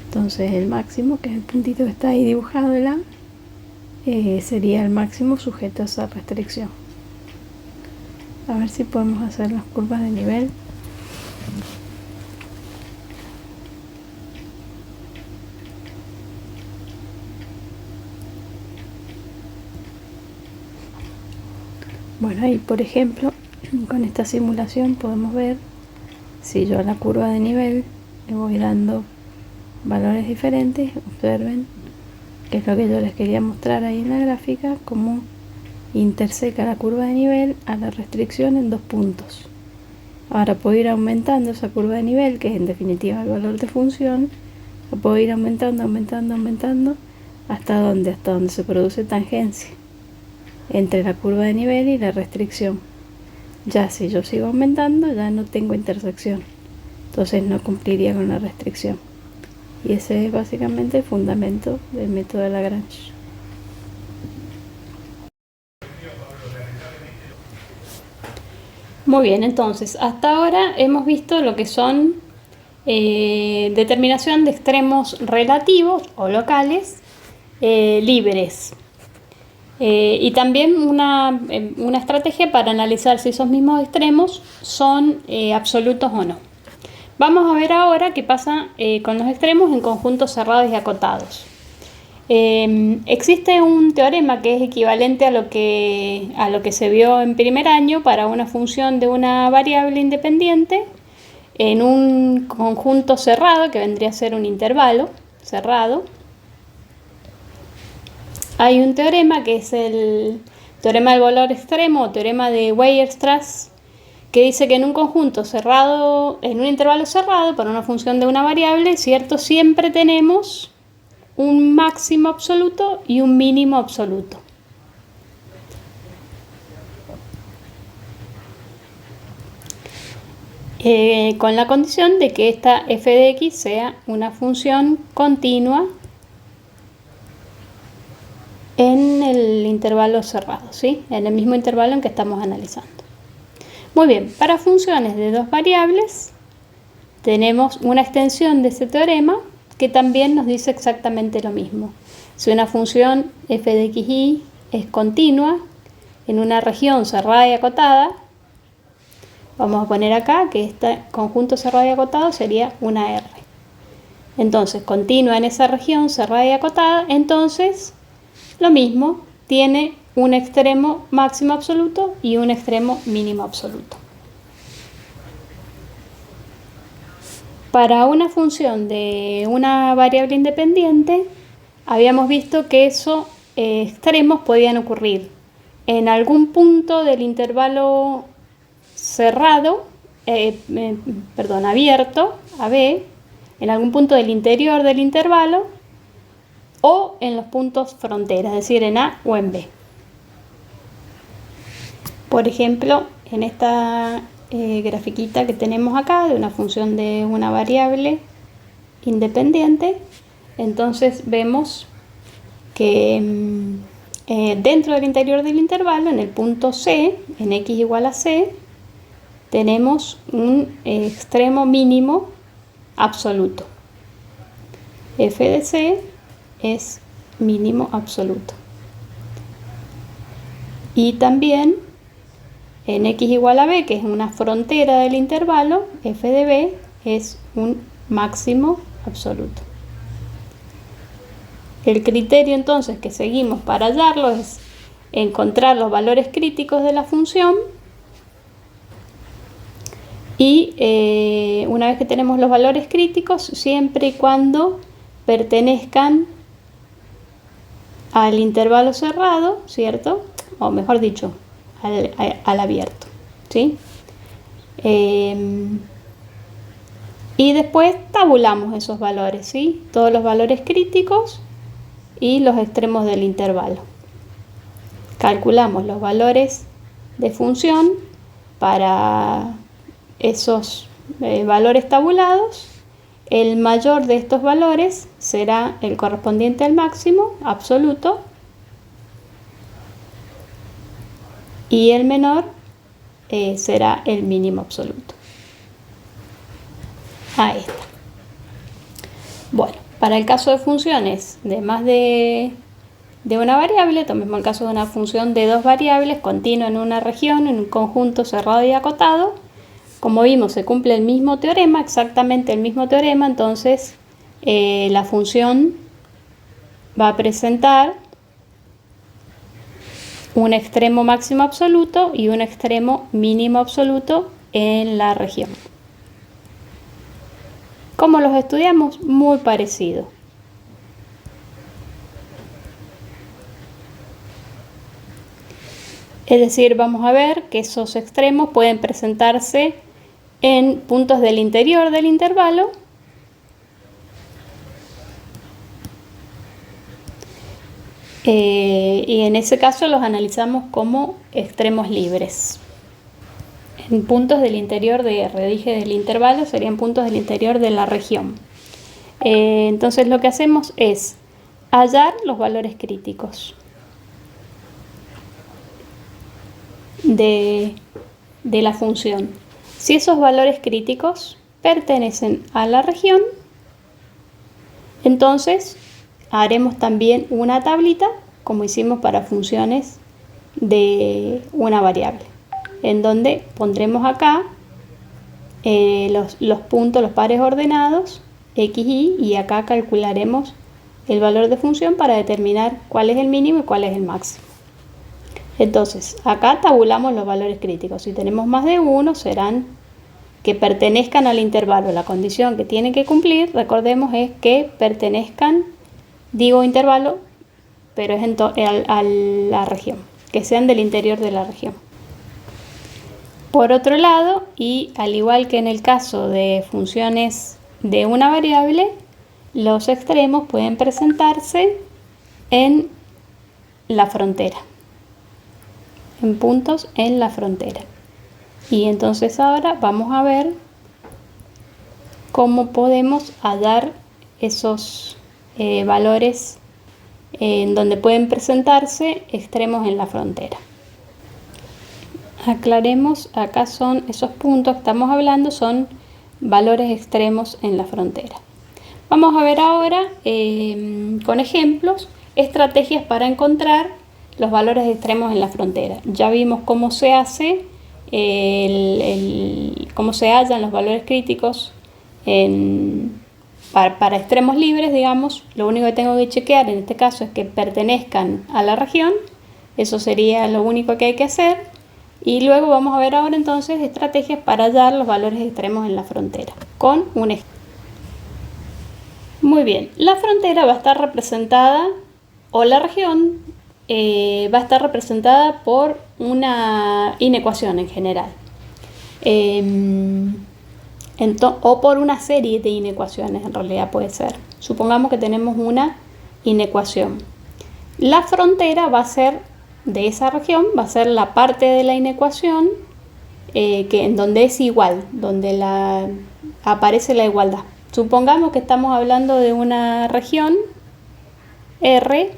Entonces el máximo, que es el puntito que está ahí dibujado, sería el máximo sujeto a esa restricción. A ver si podemos hacer las curvas de nivel. Bueno, ahí por ejemplo, con esta simulación podemos ver si yo a la curva de nivel le voy dando valores diferentes. Observen que es lo que yo les quería mostrar ahí en la gráfica, cómo interseca la curva de nivel a la restricción en 2 puntos. Ahora puedo ir aumentando esa curva de nivel, que es en definitiva el valor de función. Lo puedo ir aumentando hasta donde se produce tangencia entre la curva de nivel y la restricción. Ya si yo sigo aumentando, ya no tengo intersección, entonces no cumpliría con la restricción. Y ese es básicamente el fundamento del método de Lagrange. Muy bien, entonces hasta ahora hemos visto lo que son determinación de extremos relativos o locales libres. Y también una estrategia para analizar si esos mismos extremos son absolutos o no. Vamos a ver ahora qué pasa con los extremos en conjuntos cerrados y acotados. Existe un teorema que es equivalente a lo que se vio en primer año para una función de una variable independiente en un conjunto cerrado, que vendría a ser un intervalo cerrado. Hay un teorema que es el teorema del valor extremo o teorema de Weierstrass, que dice que en un conjunto cerrado, en un intervalo cerrado para una función de una variable, ¿cierto? Siempre tenemos un máximo absoluto y un mínimo absoluto. Con la condición de que esta f de x sea una función continua en el intervalo cerrado, ¿sí? En el mismo intervalo en que estamos analizando. Muy bien, para funciones de dos variables tenemos una extensión de ese teorema que también nos dice exactamente lo mismo. Si una función f de xy es continua en una región cerrada y acotada, vamos a poner acá que este conjunto cerrado y acotado sería una R. Entonces, continua en esa región cerrada y acotada, entonces lo mismo, tiene un extremo máximo absoluto y un extremo mínimo absoluto. Para una función de una variable independiente, habíamos visto que esos extremos podían ocurrir en algún punto del intervalo cerrado, abierto, AB, en algún punto del interior del intervalo, o en los puntos frontera, es decir, en A o en B. Por ejemplo, en esta grafiquita que tenemos acá de una función de una variable independiente, entonces vemos que dentro del interior del intervalo, en el punto C, en x igual a c, tenemos un extremo mínimo absoluto. F de c es mínimo absoluto. Y también en x igual a b, que es una frontera del intervalo, f de b es un máximo absoluto. El criterio entonces que seguimos para hallarlo es encontrar los valores críticos de la función y una vez que tenemos los valores críticos, siempre y cuando pertenezcan al intervalo cerrado, ¿cierto? O mejor dicho, al abierto, ¿sí? Y después tabulamos esos valores, ¿sí? Todos los valores críticos y los extremos del intervalo. Calculamos los valores de función para esos valores tabulados. El mayor de estos valores será el correspondiente al máximo absoluto y el menor será el mínimo absoluto. Ahí está. Bueno, para el caso de funciones de más de una variable, tomemos el caso de una función de dos variables continua en una región, en un conjunto cerrado y acotado. Como vimos, se cumple el mismo teorema, exactamente el mismo teorema, entonces la función va a presentar un extremo máximo absoluto y un extremo mínimo absoluto en la región. ¿Cómo los estudiamos? Muy parecido. Es decir, vamos a ver que esos extremos pueden presentarse en puntos del interior del intervalo y en ese caso los analizamos como extremos libres. En puntos del interior de R, dije del intervalo, serían puntos del interior de la región. Entonces lo que hacemos es hallar los valores críticos de la función. Si esos valores críticos pertenecen a la región, entonces haremos también una tablita, como hicimos para funciones de una variable, en donde pondremos acá los puntos, los pares ordenados, x, y acá calcularemos el valor de función para determinar cuál es el mínimo y cuál es el máximo. Entonces, acá tabulamos los valores críticos. Si tenemos más de uno, serán que pertenezcan al intervalo. La condición que tienen que cumplir, recordemos, es que pertenezcan, digo intervalo, pero es a la región, que sean del interior de la región. Por otro lado, y al igual que en el caso de funciones de una variable, los extremos pueden presentarse en la frontera, en puntos en la frontera. Y entonces ahora vamos a ver cómo podemos hallar esos valores en donde pueden presentarse extremos en la frontera. Aclaremos, acá son esos puntos que estamos hablando, son valores extremos en la frontera. Vamos a ver ahora con ejemplos estrategias para encontrar los valores extremos en la frontera. Ya vimos cómo se hace, cómo se hallan los valores críticos para extremos libres, digamos. Lo único que tengo que chequear en este caso es que pertenezcan a la región. Eso sería lo único que hay que hacer. Y luego vamos a ver ahora entonces estrategias para hallar los valores extremos en la frontera con un ejemplo. Muy bien, la frontera va a estar representada, o la región va a estar representada por una inecuación en general, o por una serie de inecuaciones, en realidad puede ser. Supongamos que tenemos una inecuación. La frontera va a ser de esa región, va a ser la parte de la inecuación en donde es igual, donde aparece la igualdad. Supongamos que estamos hablando de una región R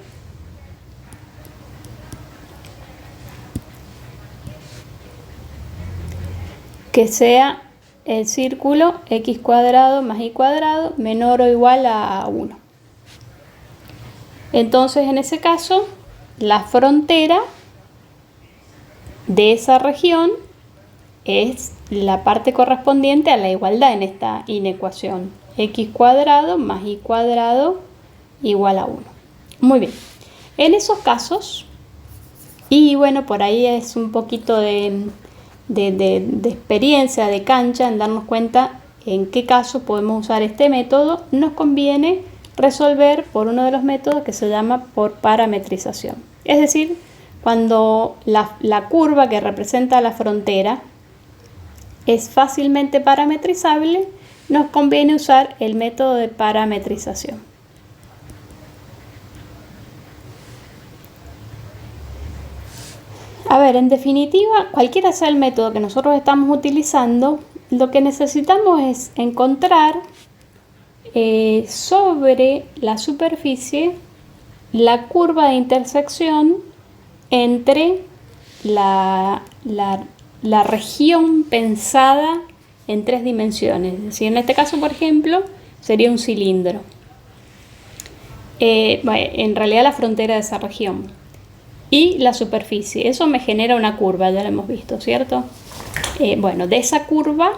que sea el círculo x cuadrado más y cuadrado menor o igual a 1. Entonces, en ese caso, la frontera de esa región es la parte correspondiente a la igualdad en esta inecuación. X cuadrado más y cuadrado igual a 1. Muy bien. En esos casos, y bueno, por ahí es un poquito de experiencia, de cancha, en darnos cuenta en qué caso podemos usar este método, nos conviene resolver por uno de los métodos que se llama por parametrización. Es decir, cuando la curva que representa la frontera es fácilmente parametrizable, nos conviene usar el método de parametrización. A ver, en definitiva, cualquiera sea el método que nosotros estamos utilizando, lo que necesitamos es encontrar sobre la superficie la curva de intersección entre la región pensada en 3 dimensiones. Es decir, en este caso, por ejemplo, sería un cilindro. En realidad la frontera de esa región. Y la superficie. Eso me genera una curva, ya lo hemos visto, ¿cierto? Bueno, de esa curva,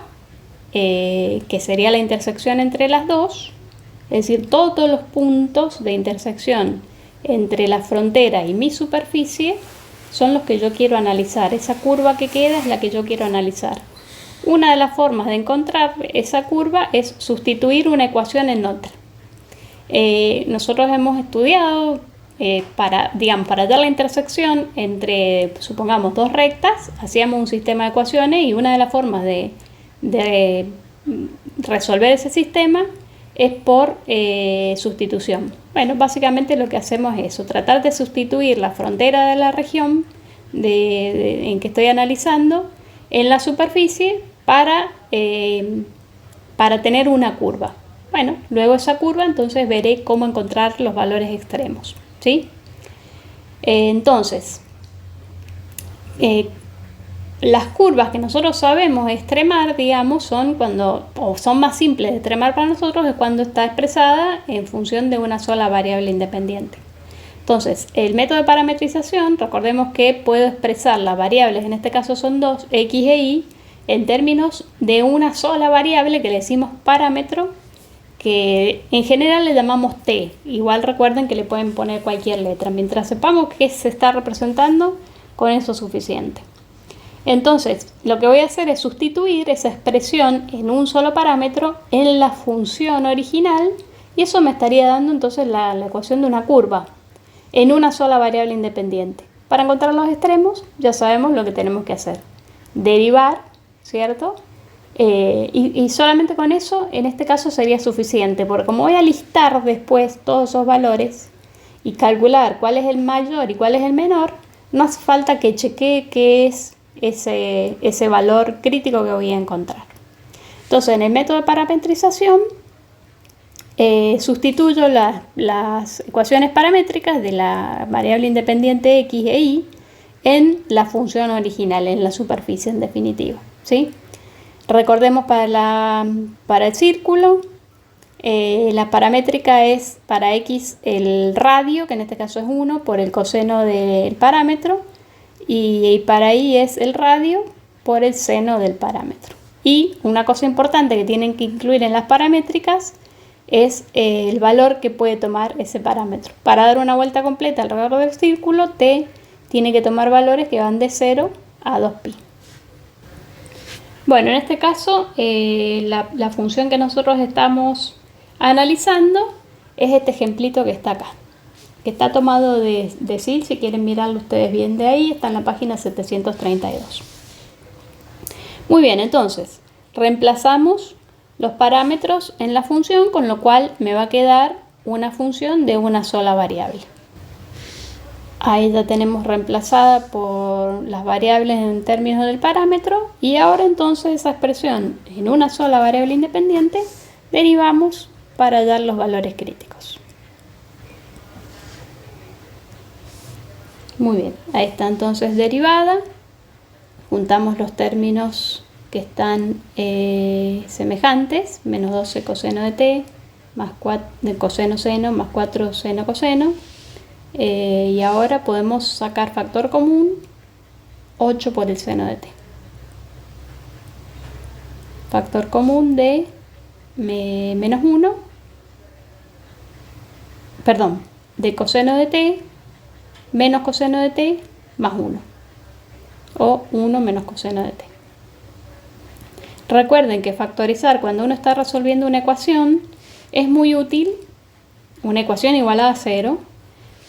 que sería la intersección entre las dos, es decir, todos los puntos de intersección entre la frontera y mi superficie son los que yo quiero analizar. Esa curva que queda es la que yo quiero analizar. Una de las formas de encontrar esa curva es sustituir una ecuación en otra. Nosotros hemos estudiado para hallar la intersección entre, supongamos, dos rectas, hacíamos un sistema de ecuaciones y una de las formas de resolver ese sistema es por sustitución. Bueno, básicamente lo que hacemos es eso, tratar de sustituir la frontera de la región en que estoy analizando en la superficie para tener una curva. Bueno, luego esa curva entonces veré cómo encontrar los valores extremos, ¿sí? Entonces, las curvas que nosotros sabemos extremar, digamos, son más simples de extremar para nosotros, es cuando está expresada en función de una sola variable independiente. Entonces, el método de parametrización, recordemos que puedo expresar las variables, en este caso son dos, x e y, en términos de una sola variable que le decimos parámetro, que en general le llamamos t. Igual recuerden que le pueden poner cualquier letra. Mientras sepamos qué se está representando, con eso es suficiente. Entonces, lo que voy a hacer es sustituir esa expresión en un solo parámetro en la función original, y eso me estaría dando entonces la ecuación de una curva en una sola variable independiente. Para encontrar los extremos ya sabemos lo que tenemos que hacer. Derivar, ¿cierto? Y solamente con eso, en este caso, sería suficiente, porque como voy a listar después todos esos valores y calcular cuál es el mayor y cuál es el menor, no hace falta que chequee qué es ese valor crítico que voy a encontrar. Entonces, en el método de parametrización, sustituyo las ecuaciones paramétricas de la variable independiente x e y en la función original, en la superficie en definitiva, ¿sí? Recordemos para el círculo, la paramétrica es para x el radio, que en este caso es 1, por el coseno del parámetro, y para y es el radio por el seno del parámetro. Y una cosa importante que tienen que incluir en las paramétricas es el valor que puede tomar ese parámetro. Para dar una vuelta completa alrededor del círculo, t tiene que tomar valores que van de 0 a 2pi. Bueno, en este caso, la función que nosotros estamos analizando es este ejemplito que está acá, que está tomado de SIL. Si quieren mirarlo ustedes bien de ahí, está en la página 732. Muy bien, entonces, reemplazamos los parámetros en la función, con lo cual me va a quedar una función de una sola variable. Ahí ya tenemos reemplazada por las variables en términos del parámetro, y ahora entonces esa expresión en una sola variable independiente derivamos para hallar los valores críticos. Muy bien, ahí está entonces derivada. Juntamos los términos que están semejantes, menos 12 coseno de t, más 4 de coseno seno, más 4 seno coseno. Y ahora podemos sacar factor común, 8 por el seno de t. Factor común de menos 1, perdón, de coseno de t menos coseno de t más 1, o 1 menos coseno de t. Recuerden que factorizar cuando uno está resolviendo una ecuación es muy útil, una ecuación igualada a 0,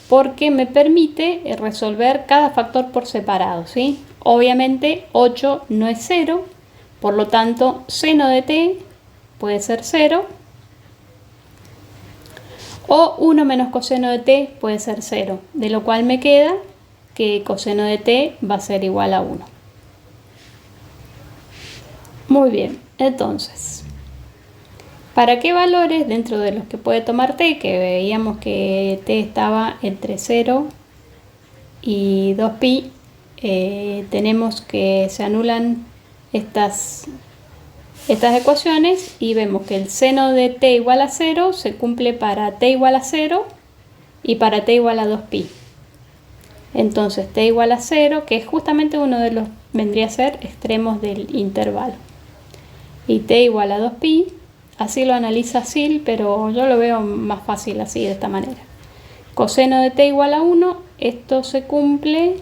porque me permite resolver cada factor por separado, ¿sí? Obviamente 8 no es 0, por lo tanto seno de t puede ser 0, o 1 menos coseno de t puede ser 0, de lo cual me queda que coseno de t va a ser igual a 1. Muy bien, entonces, ¿para qué valores dentro de los que puede tomar t? Que veíamos que t estaba entre 0 y 2pi, tenemos que se anulan estas ecuaciones, y vemos que el seno de t igual a 0 se cumple para t igual a 0 y para t igual a 2pi. Entonces t igual a 0, que es justamente uno de los, vendría a ser extremos del intervalo, y t igual a 2pi. Así lo analiza SIL, pero yo lo veo más fácil así, de esta manera. Coseno de t igual a 1, esto se cumple.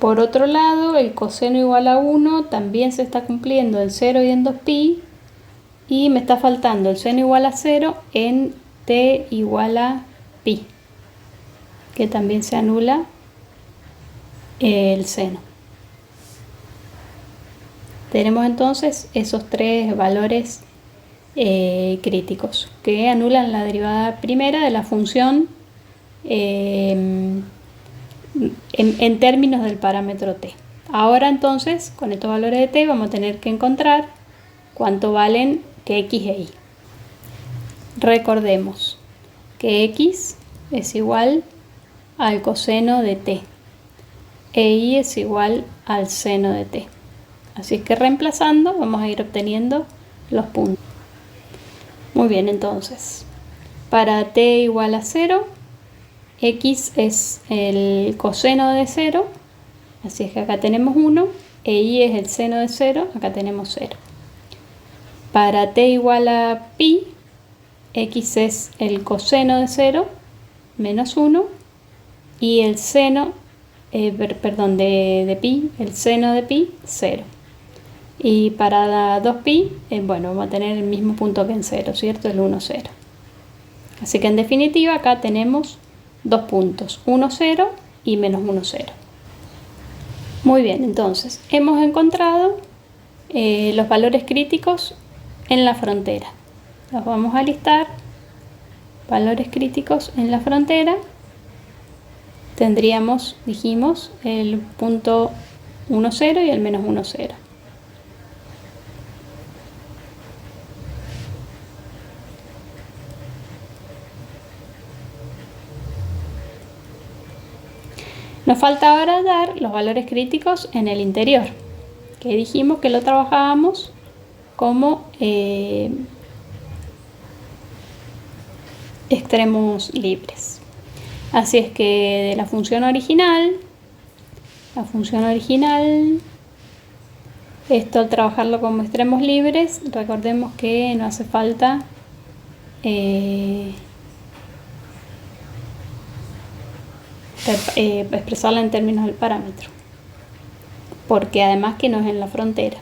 Por otro lado, el coseno igual a 1 también se está cumpliendo en 0 y en 2pi. Y me está faltando el seno igual a 0 en t igual a pi, que también se anula el seno. Tenemos entonces esos tres valores críticos que anulan la derivada primera de la función en términos del parámetro t. Ahora entonces, con estos valores de t vamos a tener que encontrar cuánto valen que x e y. Recordemos que x es igual al coseno de t e y es igual al seno de t. Así es que reemplazando vamos a ir obteniendo los puntos. Muy bien, entonces, para t igual a 0, x es el coseno de 0, así es que acá tenemos 1, e y es el seno de 0, acá tenemos 0. Para t igual a pi, x es el coseno de 0 menos 1 y el seno, de pi, el seno de pi, 0. Y para 2pi, bueno, vamos a tener el mismo punto que en 0, ¿cierto? El 1, 0. Así que en definitiva acá tenemos dos puntos, 1, 0 y menos 1, 0. Muy bien, entonces hemos encontrado los valores críticos en la frontera. Los vamos a listar. Valores críticos en la frontera. Tendríamos, dijimos, el punto 1, 0 y el menos 1, 0. Nos falta ahora dar los valores críticos en el interior, que dijimos que lo trabajábamos como extremos libres. Así es que de la función original, esto al trabajarlo como extremos libres, recordemos que no hace falta expresarla en términos del parámetro, porque además que no es en la frontera.